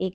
1